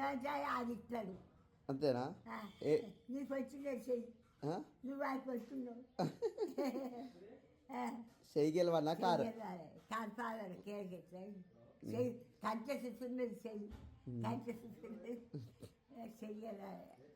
అది ఇస్తాడు అంతేనా? నీకు వచ్చిందే చెయ్యి, నువ్వు వాడికి వస్తున్నావు. చెయ్యి గెలవన్నా కారు కారు పాదాడు కేకి చెయ్యి కంచె సున్నది చెయ్యి కంచె సున్నది చెయ్యాలి.